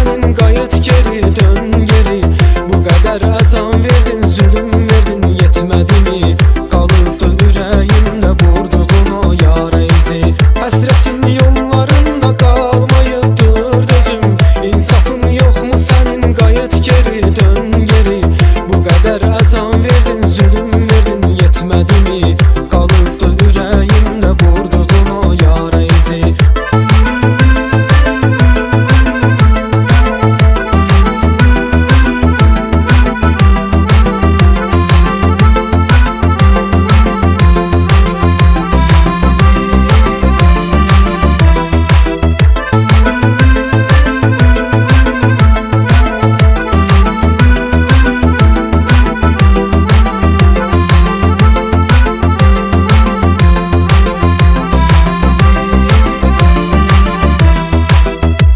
senin, qayıt geri, dön geri. Bu kadar azam verdin, zulüm verdin, yetmedi mi? Kalıbdı ürəyimdə vurduğun o yara izi. Həsrətin yollarında qalmayıbdır dözüm. İnsafın yoxmu senin, qayıt geri, dön geri. Bu kadar azam verdin, zulüm verdin, yetmedi mi? Kalıbdı ürəyimdə vurduğun o yara izi.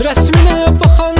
Rəsminə baxan